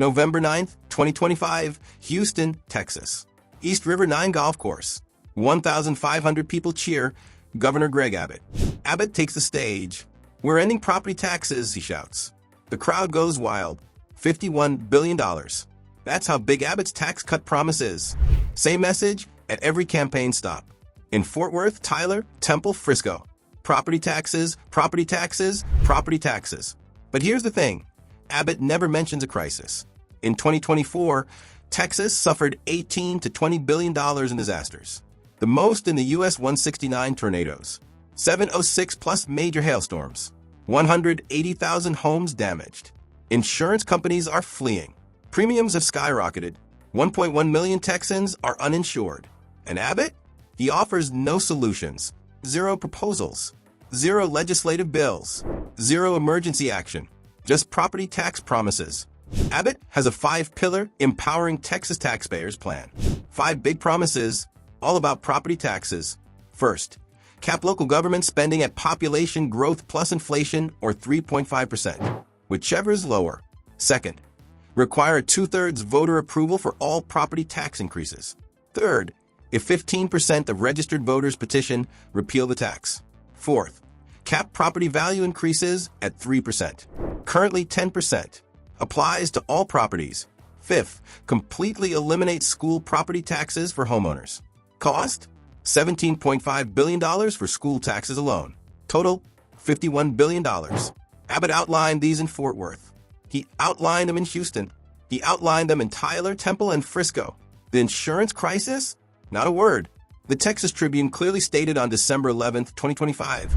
November 9th, 2025, Houston, Texas. East River 9 Golf Course. 1,500 people cheer Governor Greg Abbott. Abbott takes the stage. "We're ending property taxes," he shouts. The crowd goes wild. $51 billion. That's how big Abbott's tax cut promise is. Same message at every campaign stop. In Fort Worth, Tyler, Temple, Frisco. Property taxes, property taxes, property taxes. But here's the thing. Abbott never mentions a crisis. In 2024, Texas suffered $18 to $20 billion in disasters. The most in the U.S. 169 tornadoes. 706 plus major hailstorms. 180,000 homes damaged. Insurance companies are fleeing. Premiums have skyrocketed. 1.1 million Texans are uninsured. And Abbott? He offers no solutions. Zero proposals. Zero legislative bills. Zero emergency action. Just property tax promises. Abbott has a 5-pillar empowering Texas taxpayers plan. 5 big promises, all about property taxes. First, cap local government spending at population growth plus inflation or 3.5%, whichever is lower. Second, require a 2/3 voter approval for all property tax increases. Third, if 15% of registered voters petition, repeal the tax. Fourth, cap property value increases at 3%. Currently 10%. Applies to all properties. Fifth, completely eliminate school property taxes for homeowners. Cost? $17.5 billion for school taxes alone. Total? $51 billion. Abbott outlined these in Fort Worth. He outlined them in Houston. He outlined them in Tyler, Temple, and Frisco. The insurance crisis? Not a word. The Texas Tribune clearly stated on December 11, 2025,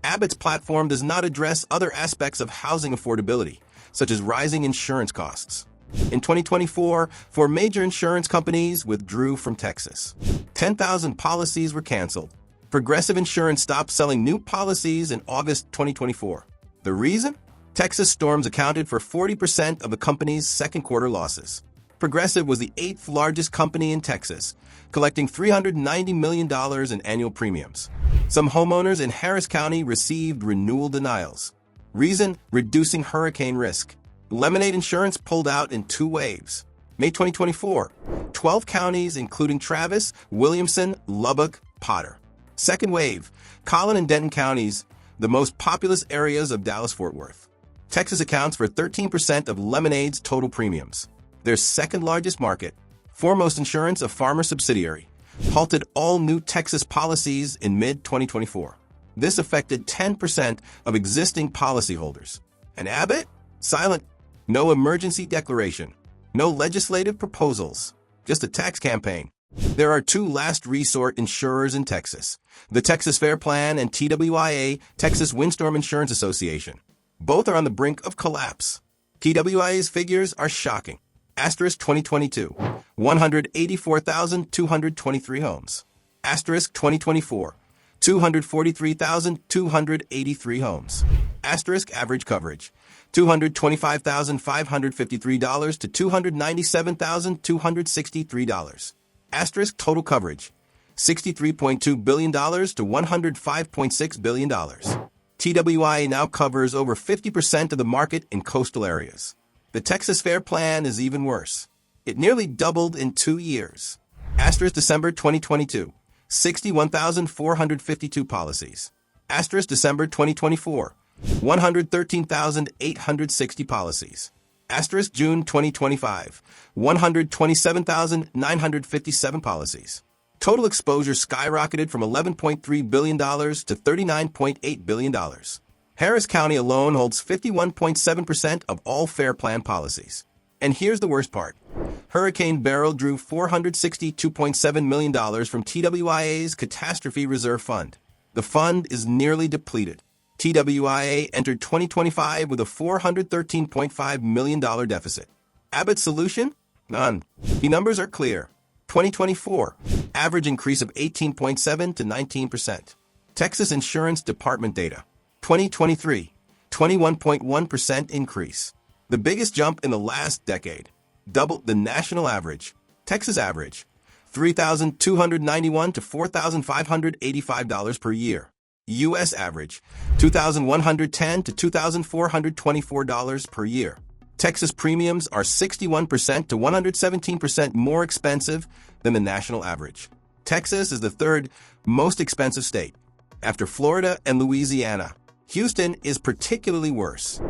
Abbott's platform does not address other aspects of housing affordability, such as rising insurance costs. In 2024, 4 major insurance companies withdrew from Texas. 10,000 policies were canceled. Progressive Insurance stopped selling new policies in August 2024. The reason? Texas storms accounted for 40% of the company's second quarter losses. Progressive was the 8th largest company in Texas, collecting $390 million in annual premiums. Some homeowners in Harris County received renewal denials. Reason? Reducing hurricane risk. Lemonade Insurance pulled out in 2 waves. May 2024, 12 counties including Travis, Williamson, Lubbock, Potter. Second wave, Collin and Denton counties, the most populous areas of Dallas-Fort Worth. Texas accounts for 13% of Lemonade's total premiums. Their second largest market, Foremost Insurance, a Farmer subsidiary, halted all new Texas policies in mid-2024. This affected 10% of existing policyholders. And Abbott? Silent. No emergency declaration. No legislative proposals. Just a tax campaign. There are 2 last resort insurers in Texas, the Texas Fair Plan and TWIA, Texas Windstorm Insurance Association. Both are on the brink of collapse. TWIA's figures are shocking. Asterisk 2022, 184,223 homes. Asterisk 2024, 243,283 homes. Asterisk average coverage, $225,553 to $297,263. Asterisk total coverage, $63.2 billion to $105.6 billion. TWIA now covers over 50% of the market in coastal areas. The Texas Fair Plan is even worse. It nearly doubled in 2 years. Asterisk December 2022, 61,452 policies. Asterisk December 2024, 113,860 policies. Asterisk June 2025, 127,957 policies. Total exposure skyrocketed from $11.3 billion to $39.8 billion. Harris County alone holds 51.7% of all Fair Plan policies. And here's the worst part. Hurricane Beryl drew $462.7 million from TWIA's Catastrophe Reserve Fund. The fund is nearly depleted. TWIA entered 2025 with a $413.5 million deficit. Abbott's solution? None. The numbers are clear. 2024, average increase of 18.7 to 19%. Texas Insurance Department data. 2023, 21.1% increase. The biggest jump in the last decade. Double the national average. Texas average, $3,291 to $4,585 per year. U.S. average, $2,110 to $2,424 per year. Texas premiums are 61% to 117% more expensive than the national average. Texas is the third most expensive state, after Florida and Louisiana. Houston is particularly worse,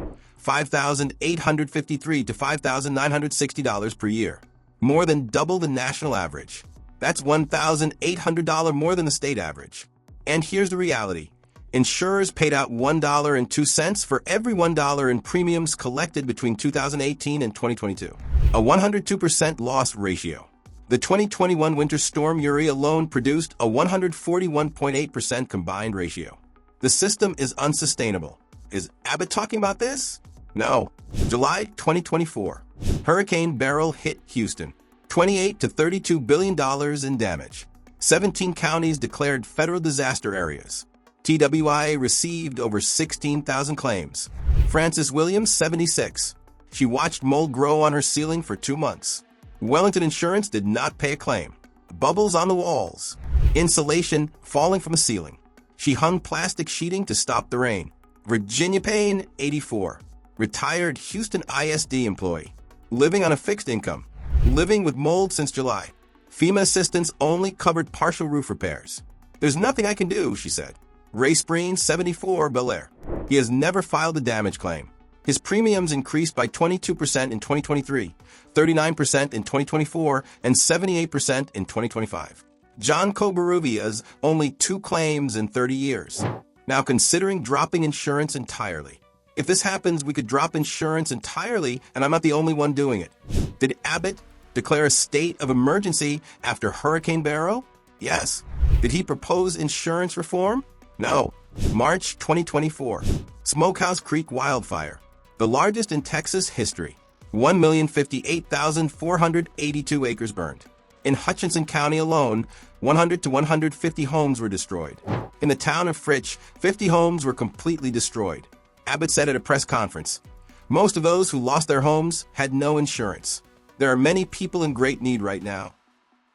$5,853 to $5,960 per year, more than double the national average. That's $1,800 more than the state average. And here's the reality. Insurers paid out $1.02 for every $1 in premiums collected between 2018 and 2022, a 102% loss ratio. The 2021 winter storm Uri alone produced a 141.8% combined ratio. The system is unsustainable. Is Abbott talking about this? No. July 2024. Hurricane Beryl hit Houston. $28 to $32 billion in damage. 17 counties declared federal disaster areas. TWIA received over 16,000 claims. Frances Williams, 76. She watched mold grow on her ceiling for 2 months. Wellington Insurance did not pay a claim. Bubbles on the walls. Insulation falling from the ceiling. She hung plastic sheeting to stop the rain. Virginia Payne, 84. Retired Houston ISD employee. Living on a fixed income. Living with mold since July. FEMA assistance only covered partial roof repairs. There's nothing I can do, she said. Ray Spreen, 74, Bel Air. He has never filed a damage claim. His premiums increased by 22% in 2023, 39% in 2024, and 78% in 2025. John Covarrubias, only 2 claims in 30 years. Now considering dropping insurance entirely. If this happens, we could drop insurance entirely, and I'm not the only one doing it. Did Abbott declare a state of emergency after Hurricane Beryl? Yes. Did he propose insurance reform? No. March 2024. Smokehouse Creek wildfire, the largest in Texas history. 1,058,482 acres burned. In Hutchinson County alone, 100 to 150 homes were destroyed. In the town of Fritch, 50 homes were completely destroyed. Abbott said at a press conference, most of those who lost their homes had no insurance. There are many people in great need right now.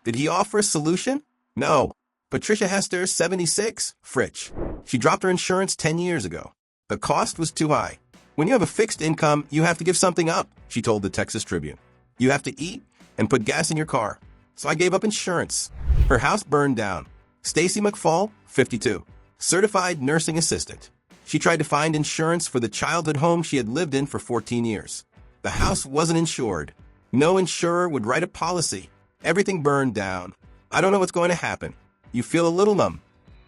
Did he offer a solution? No. Patricia Hester, 76, Fritch. She dropped her insurance 10 years ago. The cost was too high. When you have a fixed income, you have to give something up, she told the Texas Tribune. You have to eat and put gas in your car. So I gave up insurance. Her house burned down. Stacy McFall, 52, certified nursing assistant. She tried to find insurance for the childhood home she had lived in for 14 years. The house wasn't insured. No insurer would write a policy. Everything burned down. I don't know what's going to happen. You feel a little numb.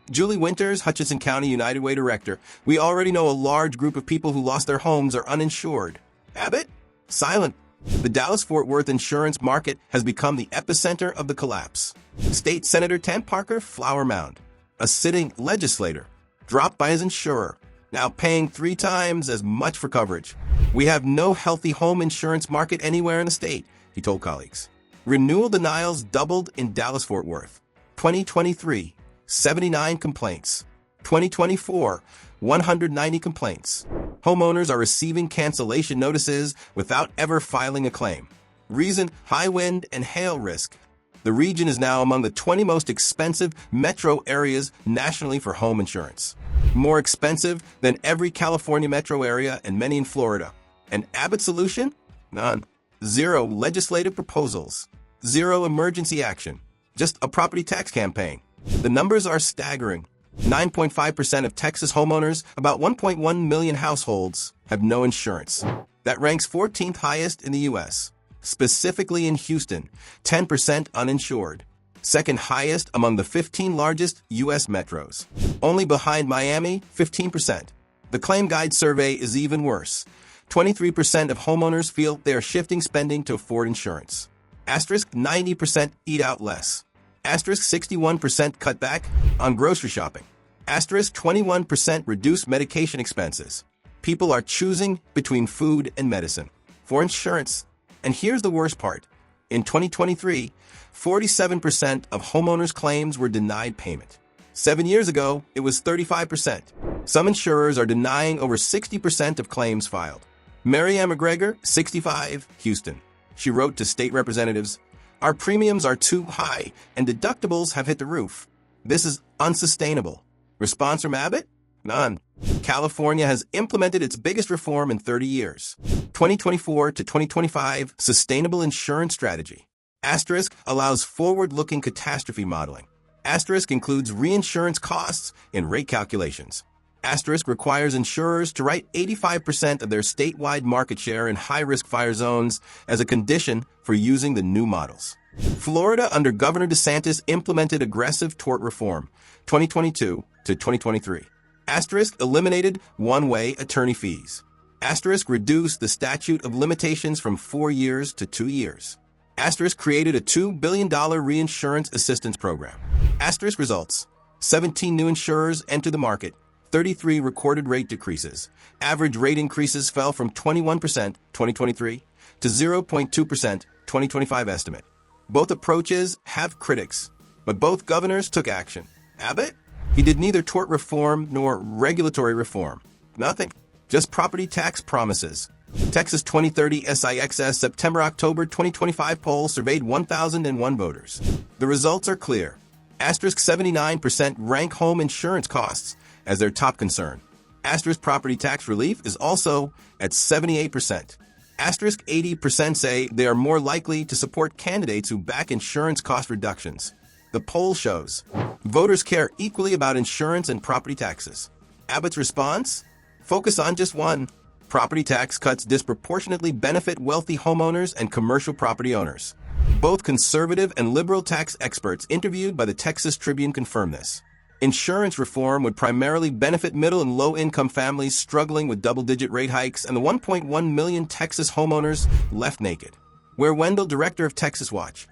Julie Winters, Hutchinson County United Way Director. We already know a large group of people who lost their homes are uninsured. Abbott? Silent. The Dallas-Fort Worth insurance market has become the epicenter of the collapse. State Senator Ted Parker, Flower Mound, a sitting legislator, dropped by his insurer, now paying 3 times as much for coverage. We have no healthy home insurance market anywhere in the state, he told colleagues. Renewal denials doubled in Dallas-Fort Worth. 2023, 79 complaints. 2024, 190 complaints. Homeowners are receiving cancellation notices without ever filing a claim. Reason: high wind and hail risk. The region is now among the 20 most expensive metro areas nationally for home insurance. More expensive than every California metro area and many in Florida. An Abbott solution? None. 0 legislative proposals. 0 emergency action. Just a property tax campaign. The numbers are staggering. 9.5% of Texas homeowners, about 1.1 million households, have no insurance. That ranks 14th highest in the U.S., specifically in Houston, 10% uninsured. Second highest among the 15 largest U.S. metros. Only behind Miami, 15%. The Claim Guide survey is even worse. 23% of homeowners feel they are shifting spending to afford insurance. Asterisk 90% eat out less. Asterisk 61% cut back on grocery shopping. Asterisk 21% reduce medication expenses. People are choosing between food and medicine for insurance. And here's the worst part. In 2023, 47% of homeowners' claims were denied payment. 7 years ago, it was 35%. Some insurers are denying over 60% of claims filed. Mary Ann McGregor, 65, Houston. She wrote to state representatives, "Our premiums are too high and deductibles have hit the roof. This is unsustainable." Response from Abbott? None. California has implemented its biggest reform in 30 years. 2024 to 2025 Sustainable Insurance Strategy. Asterisk allows forward-looking catastrophe modeling. Asterisk includes reinsurance costs in rate calculations. Asterisk requires insurers to write 85% of their statewide market share in high-risk fire zones as a condition for using the new models. Florida under Governor DeSantis implemented aggressive tort reform, 2022 to 2023. Asterisk eliminated one-way attorney fees. Asterisk reduced the statute of limitations from 4 years to 2 years. Asterisk created a $2 billion reinsurance assistance program. Asterisk results. 17 new insurers enter the market. 33 recorded rate decreases. Average rate increases fell from 21% 2023 to 0.2% 2025 estimate. Both approaches have critics, but both governors took action. Abbott? He did neither tort reform nor regulatory reform. Nothing. Just property tax promises. Texas 2030 SIXS September-October 2025 poll surveyed 1,001 voters. The results are clear. Asterisk 79% rank home insurance costs as their top concern. Asterisk property tax relief is also at 78%. Asterisk 80% say they are more likely to support candidates who back insurance cost reductions. The poll shows voters care equally about insurance and property taxes. Abbott's response? Focus on just one. Property tax cuts disproportionately benefit wealthy homeowners and commercial property owners. Both conservative and liberal tax experts interviewed by the Texas Tribune confirm this. Insurance reform would primarily benefit middle and low-income families struggling with double-digit rate hikes and the 1.1 million Texas homeowners left naked. Where Wendell, director of Texas Watch.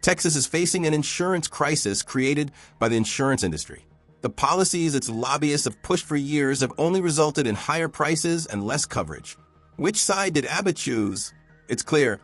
Texas is facing an insurance crisis created by the insurance industry. The policies its lobbyists have pushed for years have only resulted in higher prices and less coverage. Which side did Abbott choose? It's clear.